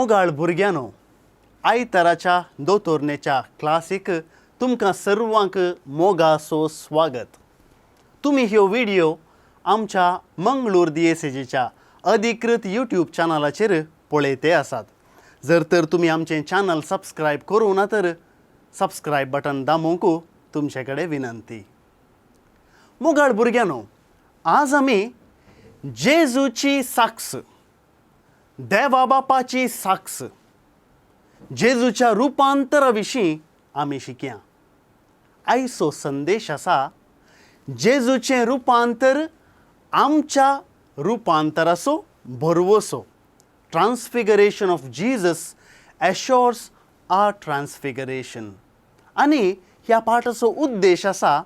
मोगाळ भुरग्यानो, आयताराच्या दोतोरनेच्या क्लासीक तुमकां सर्वांक मोगासो स्वागत. तुम्ही ह्यो व्हिडिओ आमच्या मंगळूर दिएसेजीच्या अधिकृत यूट्यूब चॅनलाचेर पळयते आसात. जर तर तुम्ही आमचें चॅनल सबस्क्रायब करूं ना तर सबस्क्रायब बटन दामूंक तुमचे कडेन विनंती. मोगाळ भुरग्यानो, आज आमी जेजूची साक्ष, देवा बापाची साक्ष, जेजूच्या रुपांतरा विशीं आमी शिकया. आयचो संदेश आसा जेजूचें रुपांतर आमच्या रुपांतराचो भरवोसो. ट्रान्सफिगरेशन ऑफ जीसस एश्योर्स आवर ट्रान्सफिगरेशन. आनी ह्या पाठाचो उद्देश आसा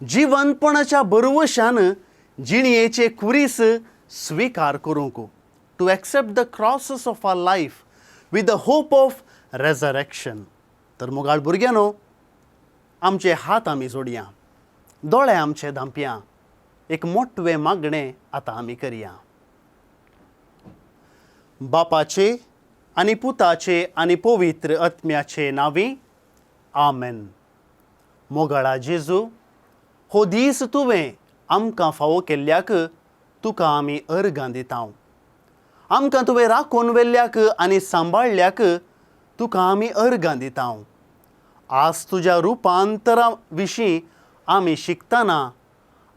जिवंतपणाच्या भरवशान जिणयेचे खुरीस स्वीकार करूंक. To accept the crosses of our life with the hope of resurrection. तर मोगाळ भुरग्यानो, आमचे हात आमी जोडया, दोळे आमचे धांपया, एक मोठवें मागणें आतां आमी करया. बापाचे आनी पुताचे आनी पवित्र आत्म्याचे नांवी आमेन. मोगाळा जेजू, हो दीस तुवें आमकां फावो केल्ल्याक तुका आमी अर्गां दिता. आमकां तुवें राखून व्हेल्ल्याक आनी सांबाळल्याक तुका आमी अर्गां दिता. आज तुज्या रुपांतरा विशीं आमी शिकतना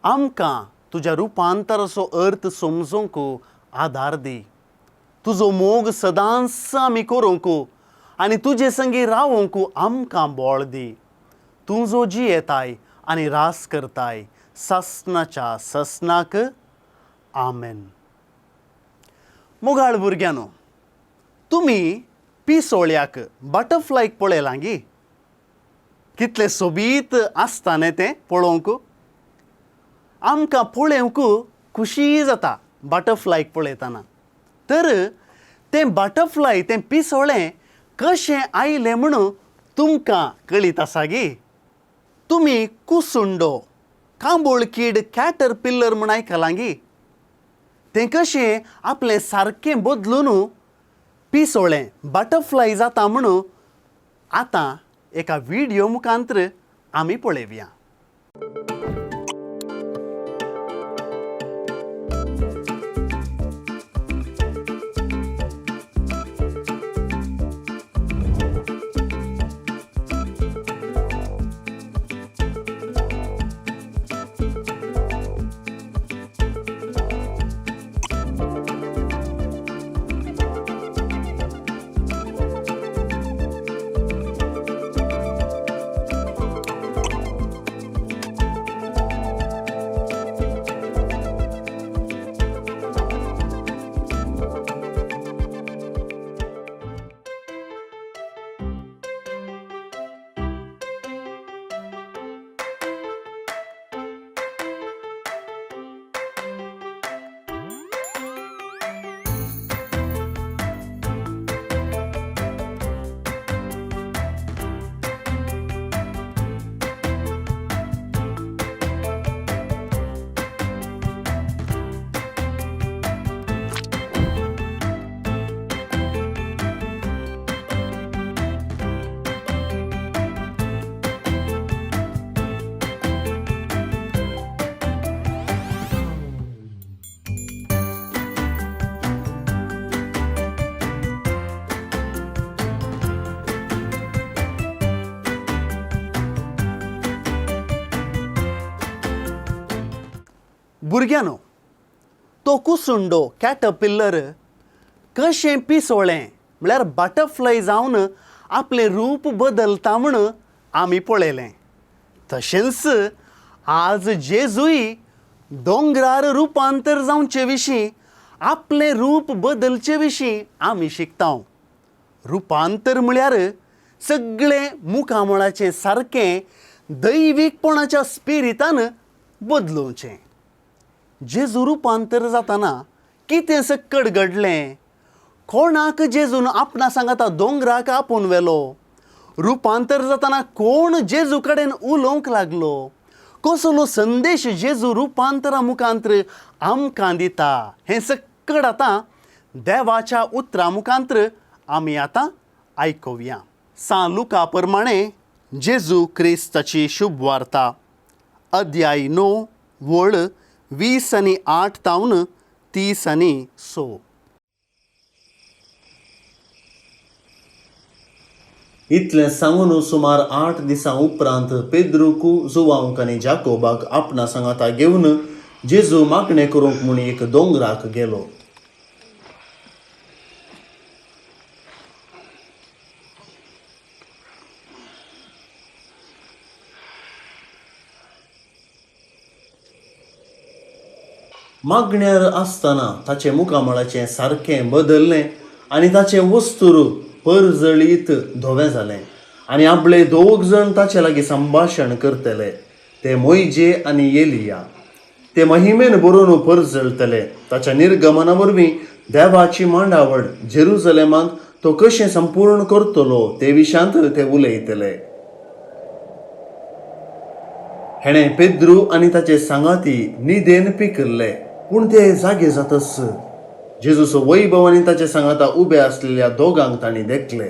आमकां तुज्या रुपांतराचो अर्थ समजूंक आदार दी. तुजो मोग सदांच आमी करूंक आनी तुजे संगी रावूंक आमकां बळ दी. तूं जो जियेताय आनी रास करताय ससनाच्या ससनाक आमेन. मोगाळ भुरग्यानो, तुमी पिसोळ्याक बटरफ्लायक पळयलां गी? कितले सोबीत आसता न्ही तें पळोवंक. आमकां पळोवंक खुशी जाता बटरफ्लायक पळयतना. तर तें बटरफ्लाय, तें पिसोळें कशें आयलें म्हणून तुमकां कळीत आसा गी? तुमी कुसुंडो, कांबोळकीड, कॅटरपिल्लर म्हूण आयकलां गी? तें कशें आपलें सारकें बदलून पिसोळें बटरफ्लाय जाता म्हणून आतां एका व्हिडिओ मुखांतर आमी पळयवया. भुरग्यानो, तो कुसुंडो, कॅटरपिल्लर कशें पिसोळें म्हळ्यार बटरफ्लाय जावन आपलें रूप बदलता म्हणून आमी पळयलें. तशेंच आज जेजूय दोंगरार रुपांतर जावचे विशीं, आपलें रूप बदलचे विशीं आमी शिकता. रुपांतर म्हळ्यार सगळें मुखामळाचें सारकें दैवीकपणाच्या स्पिरितान बदलुचें. जेजू रुपांतर जातना कितें सक्कड घडलें? कोणाक जेजून आपणा सांगाता दोंगराक आपोवन व्हेलो? रुपांतर जातना कोण जेजू कडेन उलोवंक लागलो? कसलो संदेश जेजू रुपांतरा मुखांतर आमकां दिता हें सक्कड आतां देवाच्या उतरा मुखांतर आमी आतां आयकुया. सान लुका प्रमाणे जेजू क्रिस्ताची शुभ वार्ता, अध्याय 9 वळ 20:8 तावन 30:6. इतलें सांगून सुमार 8 दिसां उपरांत पेद्रूक, जुवांक आनी जाकोबाक आपणा सांगाता घेवन जेजू मागणें करूंक म्हूण एक दोंगराक गेलो. मागण्यार आसतना ताचे मुखामळाचें सारकें बदल्लें आनी ताचें वस्तूर परजळीत धोवें जालें आनी आपले 2 जण ताचे लागीं संभाशण करतले. ते मोइजे आनी एलिया. ते महिमेन बरोवन परजळतले. ताच्या निर्गमना वरवीं देवाची मांडावळ जेरुसलेमांत तो कशें संपूर्ण करतलो ते विशांत ते उलयतले. हेणें पेद्रू आनी ताचे सांगाती न्हिदेन पिकल्ले, पूण ते जागे जातच जेजूचो वैभव आनी ताचे सांगाता उबे आसलेल्या दोगांक तांणी देखले.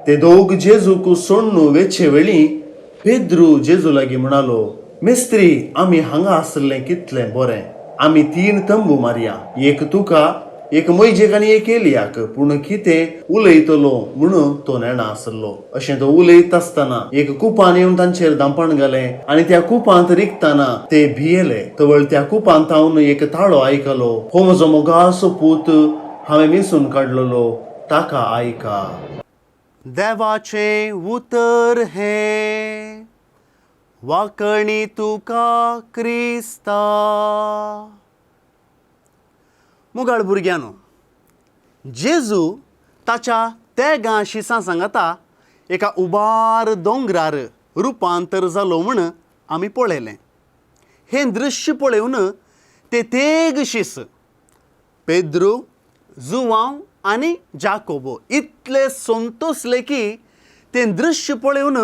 ते दोग जेजूक सोडून वेचे वेळी पेद्रू जेजू लागीं म्हणालो, मेस्त्री, आमी हांगा आसलें कितलें बरें. आमी 3 तंबू मारया, एक तुका, एक मोइजेक आनी एक एलियाक. पूण कितें उलयतलो म्हूण तो नेणा आसलो. अशें तो उलयत आसतना एक कुपान येवन तांचेर धांपण घालें आनी त्या कुपांत रिगतना ते भियेले. तवळ त्या कुपांत हांव एक ताळो आयकलो. हो म्हजो मोगाचो पूत, हांवें मेसून काडलेलो, ताका आयका. देवाचें उतर हे वाकणी तुका क्रिस्ता. मुगाळ भुरग्यानो, जेजू ताच्या तेगा शिसां सांगाता एका उबार दोंगरार रुपांतर जालो म्हूण आमी पळयलें. हें दृश्य पळोवन ते तेग शीस पेद्रू, जुवांव आनी जाकोबो इतले संतोसले की तें दृश्य पळोवन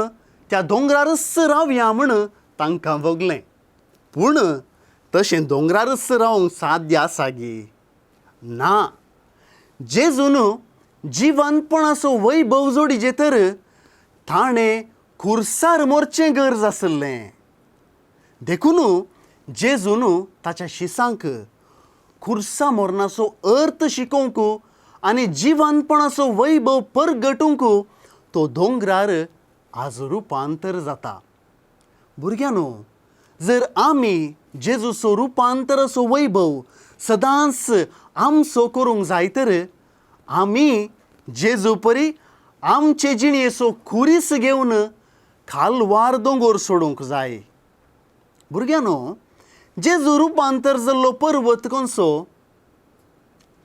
त्या दोंगरारच रावया म्हूण तांकां वगलें. पूण तशें दोंगरारच रावंक साध्य आसा गी? ना. जेजून जिवंतपणाचो वैभव जोडिजे तर ताणें खुर्सार मोरचें गरज आसलें. देखून जेजून ताच्या शिसांक खुर्सा मोरनाचो अर्थ शिकोवंक आनी जिवंतपणाचो वैभव परगटूंक तो दोंगरार आज रुपांतर जाता. भुरग्यानो, जर आमी जेजूचो रुपांतराचो वैभव सदांच आमचो करूंक जाय तर आमी जेजू परी आमचे जिणयेचो खुरीस घेवन खालवार दोंगर सोडूंक जाय. भुरग्यानो, जेजू रुपांतर जाल्लो पर्वत खंयचो?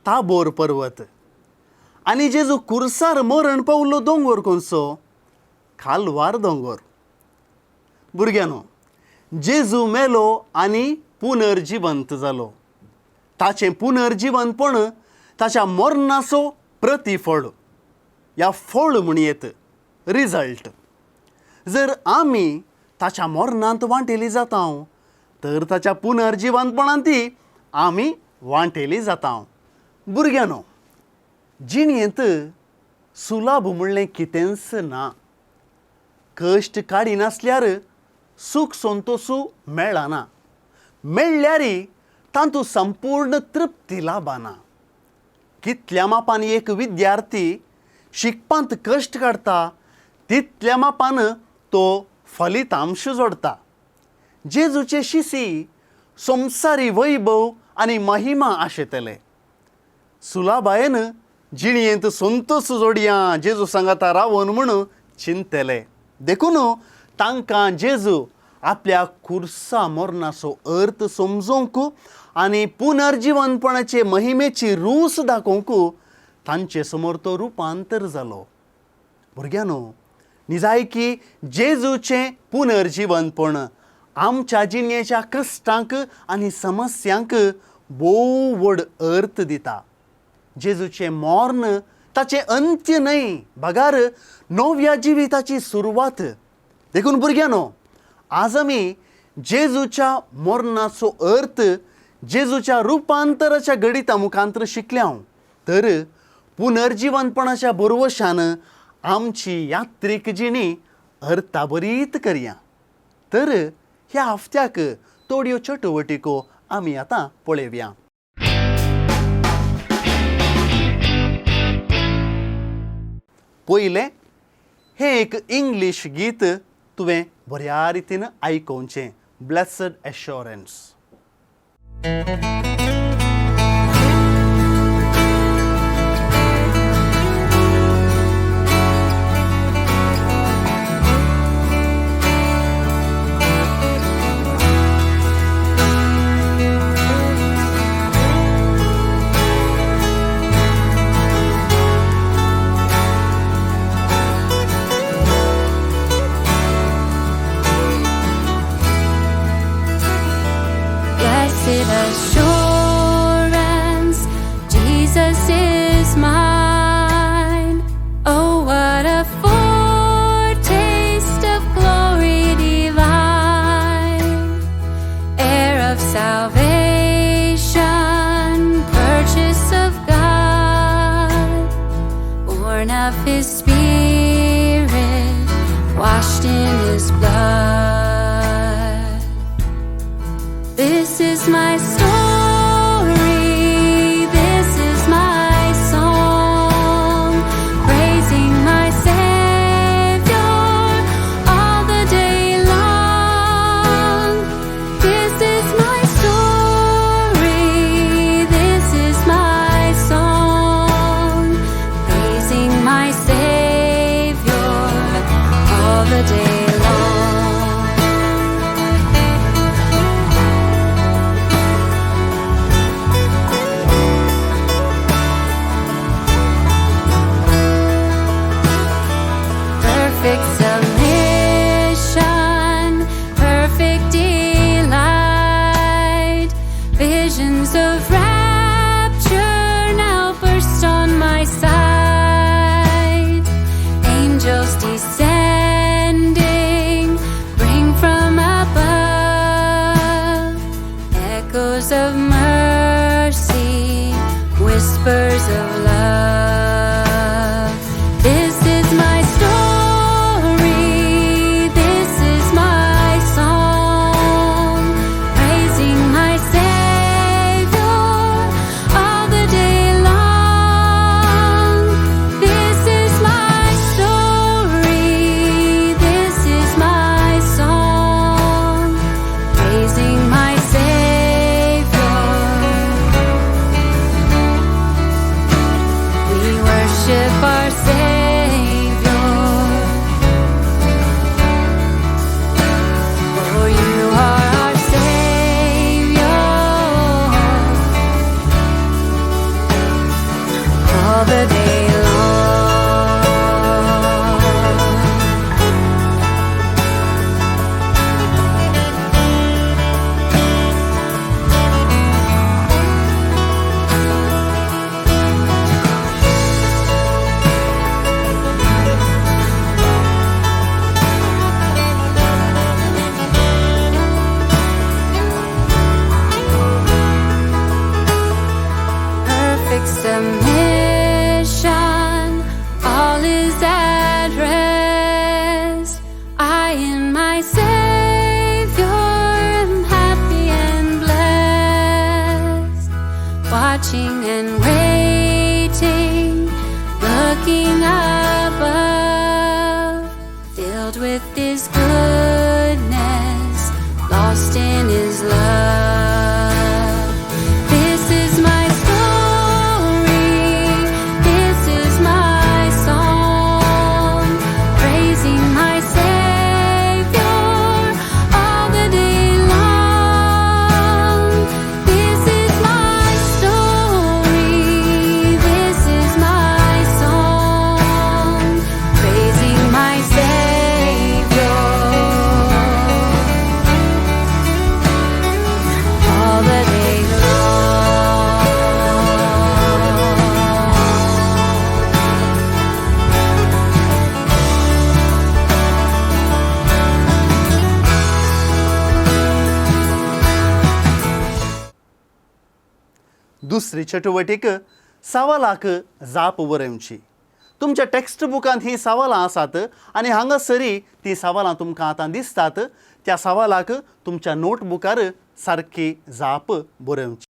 ताबोर पर्वत. आनी जेजू खुर्सार मरण पावल्लो दोंगर खंयचो? खालवार दोंगर. भुरग्यानो, जेजू मेलो आनी पुनर्जिवंत जालो. ताचें पुनर्जिवंतपण ताच्या मरणाचो प्रतिफळ, या फळ म्हणयेत, रिजल्ट. जर आमी ताच्या मरणांत वांटेली जाता तर ताच्या पुनर्जिवंतपणांतय आमी वांटेली जाता. भुरग्यानो, जिणयेंत सुलभ म्हणलें कितेंच ना. कश्ट काडिनासल्यार सूख संतोषू मेळना. मेळ्ळ्यारय तांतूं संपूर्ण तृप्ती लाभना. कितल्या मापान एक विद्यार्थी शिकपांत कश्ट काडटा तितल्या मापान तो फलितांश जोडटा. जेजूचे शिशी संवसारी वैभव आनी महिमा आशेतले. सुलाबायेन जिणयेंत संतोष जोडया जेजू सांगाता रावन म्हूण चिंतले. देखून तांकां जेजू आपल्या खुर्सा मरणाचो अर्थ समजोवंक आनी पुनर्जिवंतपणाचे महिमेची रूस दाखोवंक तांचे समोर तो रुपांतर जालो. भुरग्यानो, निजायकी जेजूचें पुनर्जिवंतपण आमच्या जिणयेच्या कश्टांक आनी समस्यांक भोव व्हड अर्थ दिता. जेजूचें मरण ताचें अंत्य न्हय, भागार नव्या जिविताची सुरवात. देखून भुरग्यानो, आज आमी जेजूच्या मरणाचो अर्थ जेजूच्या रुपांतराच्या गणिता मुखांतर शिकल्या तर पुनर्जीवनपणाच्या बरोवशान आमची यात्रीक जिणी अर्थाबरीत करया. तर ह्या हफ्त्याक थोड्यो चटवटिको आमी आतां पळयव्या. पयलें हें एक इंग्लीश गीत तुवें बऱ्या रितीन आयकोवचें. Blessed एश्योरन्स. Blessed assurance, Jesus is mine. Oh, what a foretaste of glory divine. Heir of salvation, purchase of God, born of His Spirit, washed in His blood. This is my story, this is my song, praising my Savior all the day long. This is my story, this is my song, praising my Savior all the day long. Perfect submission, perfect delight, visions of rapture now burst on my sight. Angels descending, bring from above echoes of mercy, whispers of love. This is my story, this is my song, praising my Savior all the day long. This is my story, this is my song, praising my Savior. We worship our Savior, for you are our Savior all the day long. Perfect submission, all is at rest. I in my Savior am happy and blessed, watching and waiting, looking above, filled with His goodness, lost in His love. This is my story, this is my song, praising my Savior all the day long. This is my story, this is my song, praising my Savior दुसरी चटवटीक सवालाक जाप बरोवची. तुमच्या text बुकांत ही सवालां आसात आनी हांगासरी ती सवालां तुमकां आतां दिसतात. त्या सवालाक तुमच्या नोटबुकार सारकी जाप बरोवची.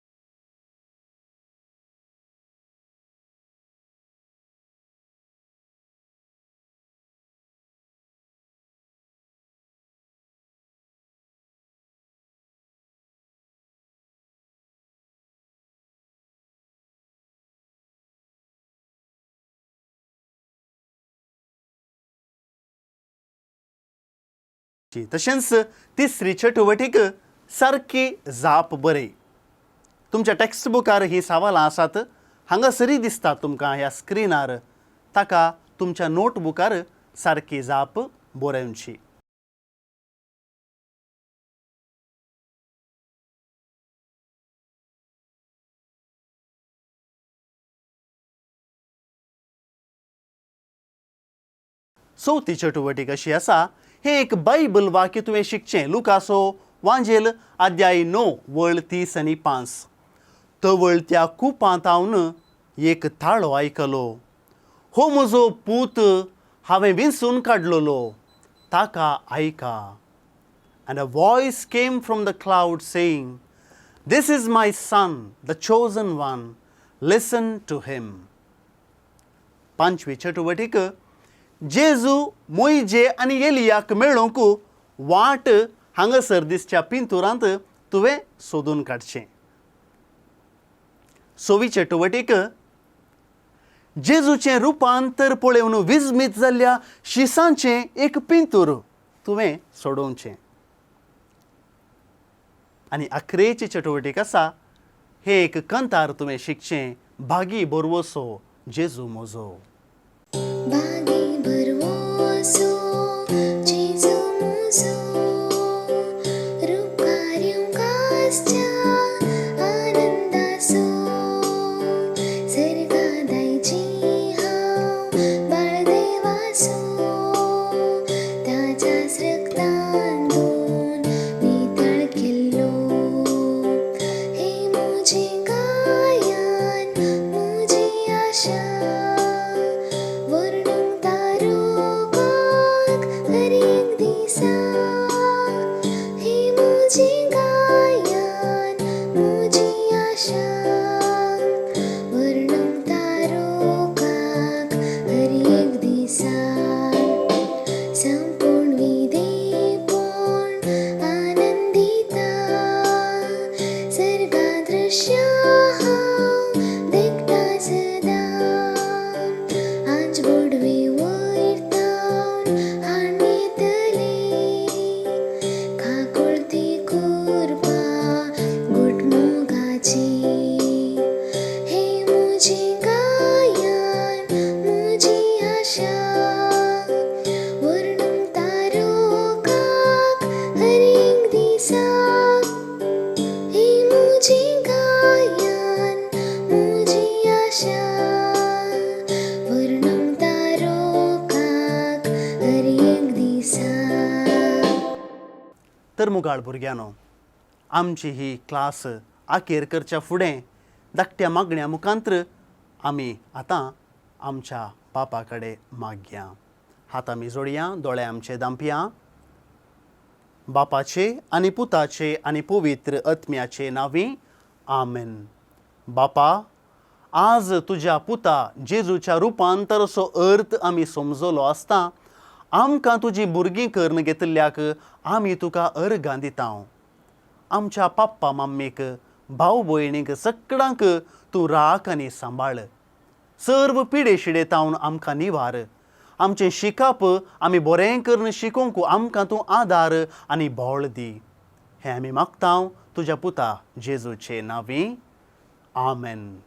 तशेंच तिसरी चटवटीक सारकी जाप बरय. तुमच्या टेक्स्ट बुकार ही सवालां आसात. हांगासरी दिसतात तुमकां ह्या स्क्रिनार. ताका तुमच्या नोटबुकार सारकी जाप बरोवची. चवथी चटवटीक अशी आसा. हें एक बायबल वाक्य तुवें शिकचें. लुकासो वांजेल अध्याय 9 वळ 30 आनी 5. तवळत्या कुपांत हांवन एक थाळो आयकलो. हो म्हजो पूत हांवें विंचून काडलोलो, ताका आयका. And a voice came from the cloud saying, This is my son, the chosen one. Listen to him. पांचवी चटवटीक जेजू मोइजे आनी एलियाक मेळोवंक वाट हांगासर दिसच्या पिंतुरांत तुवें सोदून काडचें. सवी चटवटीक जेजूचें रुपांतर पळोवन विस्मीत जाल्ल्या शिसांचें एक पिंतूर तुवें सोडोवचें. आनी अकरेची चटवटीक आसा. हें एक कंतार तुवें शिकचें. भागी बरवसो जेजू म्हजो. तर मुगाळ भुरग्यांनो, आमची ही क्लास आखेर करच्या फुडें धाकट्या मागण्या मुखांत्र आमी आतां आमच्या बापा कडेन मागया. हात आमी जोडया, दोळे आमचे धांपया. बापाचे आनी पुताचे आनी पवित्र आत्म्याचे नांवी आमेन. बापा, आज तुज्या पुता जेजूच्या रुपांतराचो अर्थ आमी समजलो आसता आमकां तुजी भुरगीं करून घेतिल्ल्याक आमी तुका अर्गां दिता. आमच्या पप्पा मम्मीक, भाव भयणीक सगळ्यांक तूं राख आनी सांबाळ. सर्व पिडे शिडेतावन आमकां निवार. आमचें शिकप आमी बरें करून शिकोवंक आमकां तूं आदार आनी बोळ दी. हें आमी मागता तुज्या पुता जेजूचे नांवी आमेन.